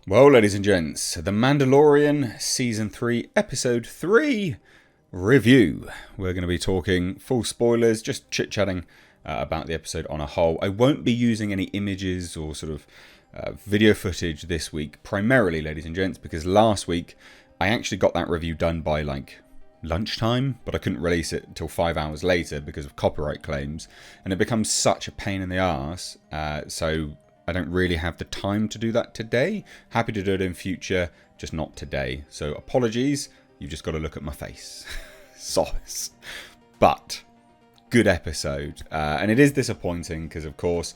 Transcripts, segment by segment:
Well, ladies and gents, The Mandalorian Season 3, Episode 3 review. We're going to be talking full spoilers, just chit-chatting about the episode on a whole. I won't be using any images or sort of video footage this week, primarily, ladies and gents, because last week I actually got that review done by like lunchtime, but I couldn't release it until 5 hours later because of copyright claims, and it becomes such a pain in the arse, so I don't really have the time to do that today. Happy to do it in future, just not today. So apologies, you've just got to look at my face. Solace. But good episode. And it is disappointing because, of course,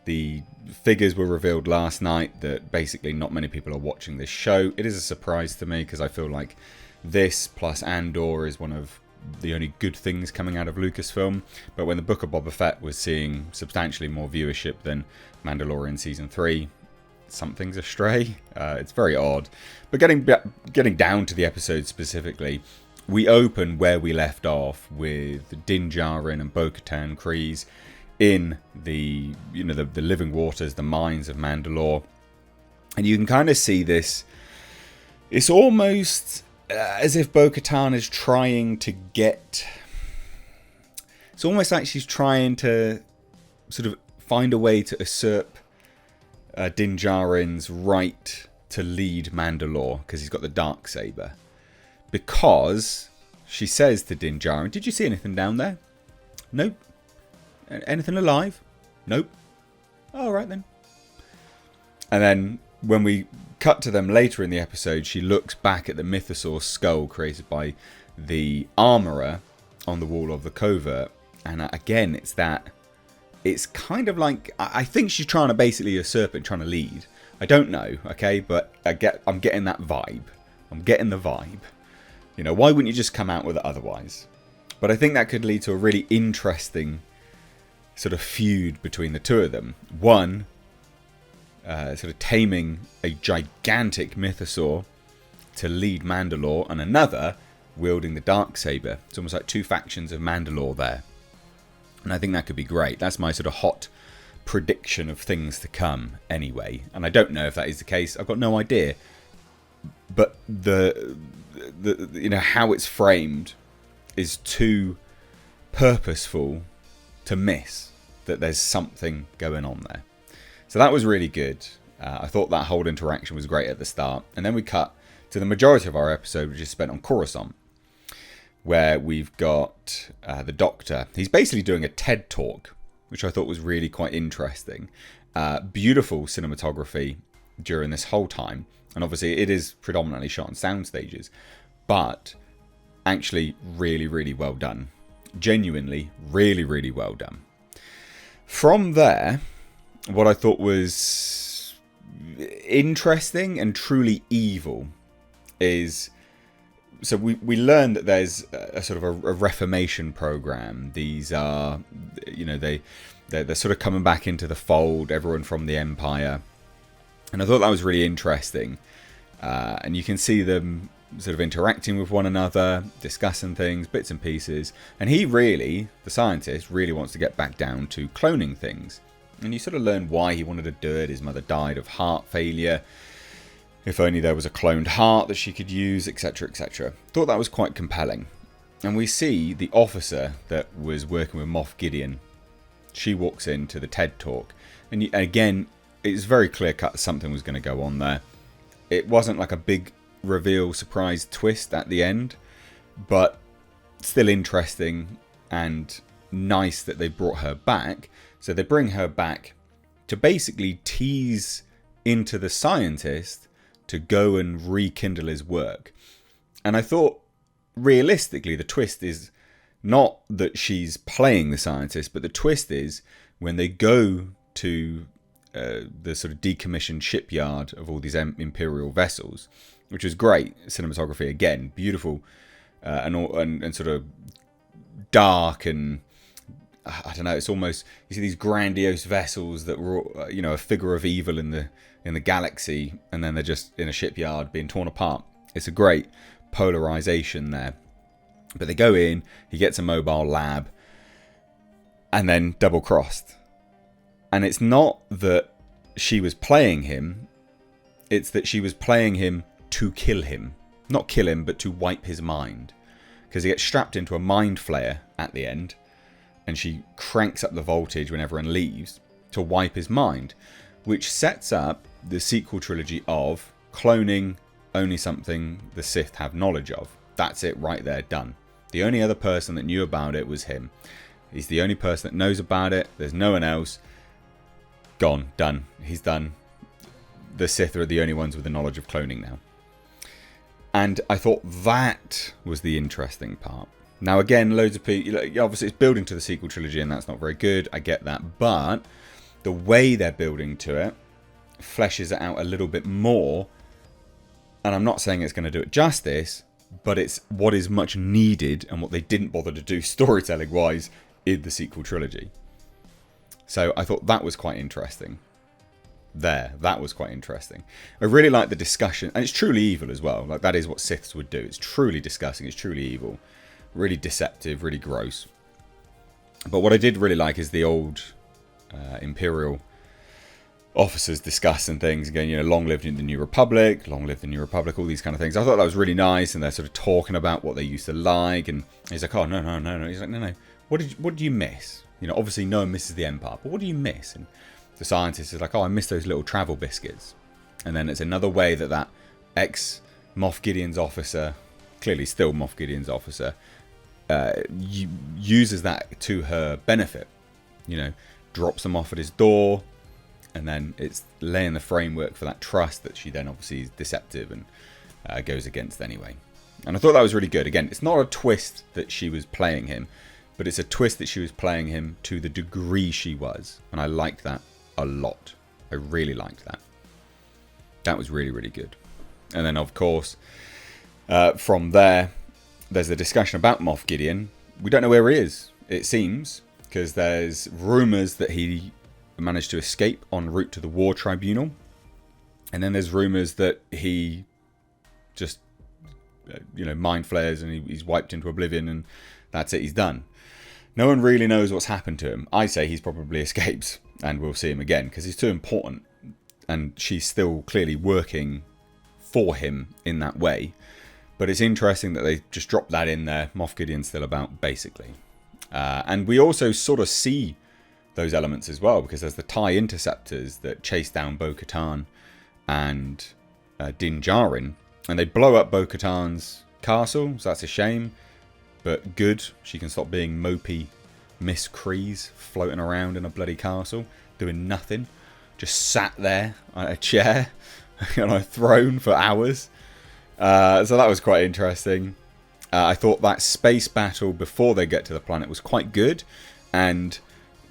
the figures were revealed last night that basically not many people are watching this show. It is a surprise to me because I feel like this plus Andor is one of the only good things coming out of Lucasfilm. But when the Book of Boba Fett was seeing substantially more viewership than Mandalorian Season 3, something's astray. It's very odd. But getting down to the episode specifically, we open where we left off with Din Djarin and bo-katan Kryze in the living waters, the mines of Mandalore. And you can kind of see this. It's almost as if bo-katan is trying to get... It's almost like she's trying to sort of find a way to usurp Din Djarin's right to lead Mandalore, because he's got the Darksaber. Because she says to Din Djarin, "Did you see anything down there?" "Nope." "Anything alive?" "Nope." "All right then." And then when we cut to them later in the episode, she looks back at the mythosaur skull created by the armourer on the wall of the covert. And again, it's kind of like, I think she's trying to basically usurp it, trying to lead. I don't know, okay, but I'm getting that vibe. I'm getting the vibe. You know, why wouldn't you just come out with it otherwise? But I think that could lead to a really interesting sort of feud between the two of them. One, sort of taming a gigantic mythosaur to lead Mandalore, and another wielding the Darksaber. It's almost like two factions of Mandalore there. And I think that could be great. That's my sort of hot prediction of things to come anyway. And I don't know if that is the case. I've got no idea. But the how it's framed is too purposeful to miss that there's something going on there. So that was really good. I thought that whole interaction was great at the start. And then we cut to the majority of our episode, which is spent on Coruscant, where we've got the Doctor. He's basically doing a TED Talk, which I thought was really quite interesting. Beautiful cinematography during this whole time. And obviously it is predominantly shot on sound stages, but actually really, really well done. Genuinely, really, really well done. From there, what I thought was interesting and truly evil is... So we learned that there's a sort of a reformation program. These are, they're sort of coming back into the fold, everyone from the Empire. And I thought that was really interesting. And you can see them sort of interacting with one another, discussing things, bits and pieces. And he really, the scientist, really wants to get back down to cloning things. And you sort of learn why he wanted to do it. His mother died of heart failure. If only there was a cloned heart that she could use, etc, etc. Thought that was quite compelling. And we see the officer that was working with Moff Gideon. She walks into the TED Talk. And again, it's very clear cut something was going to go on there. It wasn't like a big reveal, surprise twist at the end. But still interesting and nice that they brought her back. So they bring her back to basically tease into the scientist to go and rekindle his work. And I thought, realistically, the twist is not that she's playing the scientist, but the twist is when they go to the sort of decommissioned shipyard of all these Imperial vessels, which was great cinematography, again, beautiful, and sort of dark, and I don't know, it's almost, you see these grandiose vessels that were, a figure of evil in the galaxy, and then they're just in a shipyard being torn apart. It's a great polarization there. But they go in, he gets a mobile lab, and then double-crossed. And it's not that she was playing him, it's that she was playing him to kill him. Not kill him, but to wipe his mind. Because he gets strapped into a mind flayer at the end, and she cranks up the voltage when everyone leaves to wipe his mind, which sets up the sequel trilogy of cloning only something the Sith have knowledge of. That's it right there, done. The only other person that knew about it was him. He's the only person that knows about it. There's no one else. Gone, done. He's done. The Sith are the only ones with the knowledge of cloning now. And I thought that was the interesting part. Now again, loads of people, obviously it's building to the sequel trilogy and that's not very good. I get that. But the way they're building to it fleshes it out a little bit more. And I'm not saying it's going to do it justice, but it's what is much needed and what they didn't bother to do storytelling wise in the sequel trilogy. So I thought that was quite interesting. That was quite interesting. I really like the discussion, and it's truly evil as well. Like, that is what Siths would do. It's truly disgusting. It's truly evil. Really deceptive, really gross. But what I did really like is the old Imperial officers discussing things again, long live the New Republic, long live the New Republic, all these kind of things. I thought that was really nice, and they're sort of talking about what they used to like, and he's like, oh, no. He's like, no. What did you miss? Obviously no one misses the Empire, but what do you miss? And the scientist is like, oh, I miss those little travel biscuits. And then it's another way that ex-Moff Gideon's officer, clearly still Moff Gideon's officer, uses that to her benefit. Drops them off at his door, and then it's laying the framework for that trust that she then obviously is deceptive and goes against anyway. And I thought that was really good. Again, it's not a twist that she was playing him, but it's a twist that she was playing him to the degree she was. And I liked that a lot. I really liked that. That was really, really good. And then, of course, from there's the discussion about Moff Gideon. We don't know where he is, it seems, because there's rumours that he managed to escape en route to the War Tribunal. And then there's rumours that he just, mind flares and he's wiped into oblivion and that's it, he's done. No one really knows what's happened to him. I say he's probably escaped and we'll see him again because he's too important. And she's still clearly working for him in that way. But it's interesting that they just dropped that in there. Moff Gideon's still about, basically. And we also sort of see those elements as well, because there's the TIE interceptors that chase down bo-katan and Din Djarin. And they blow up bo-katan's castle, so that's a shame. But good, she can stop being mopey Miss Kryze floating around in a bloody castle, doing nothing. Just sat there on a chair, on a throne for hours. So that was quite interesting. I thought that space battle before they get to the planet was quite good. And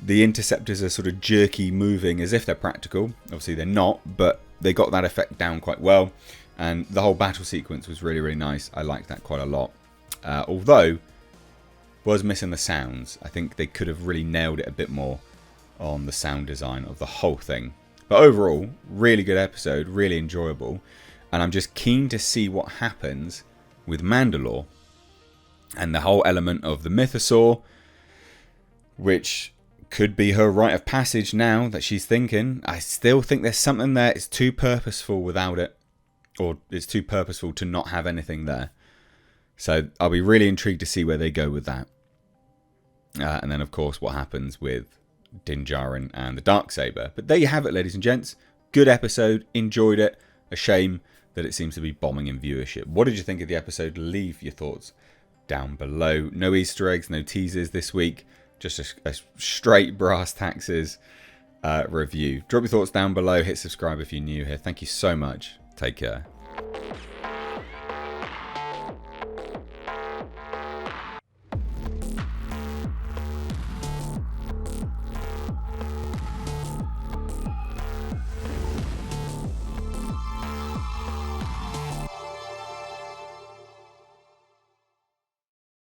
the interceptors are sort of jerky moving as if they're practical. Obviously they're not, but they got that effect down quite well. And the whole battle sequence was really, really nice. I liked that quite a lot. Although, was missing the sounds. I think they could have really nailed it a bit more on the sound design of the whole thing. But overall, really good episode, really enjoyable. And I'm just keen to see what happens with Mandalore. And the whole element of the mythosaur, which could be her rite of passage now that she's thinking. I still think there's something there. It's too purposeful without it. Or it's too purposeful to not have anything there. So I'll be really intrigued to see where they go with that. And then, of course, what happens with Din Djarin and the Darksaber. But there you have it, ladies and gents. Good episode. Enjoyed it. A shame that it seems to be bombing in viewership. What did you think of the episode? Leave your thoughts down below. No Easter eggs, no teasers this week. Just a straight brass taxes review. Drop your thoughts down below. Hit subscribe if you're new here. Thank you so much. Take care.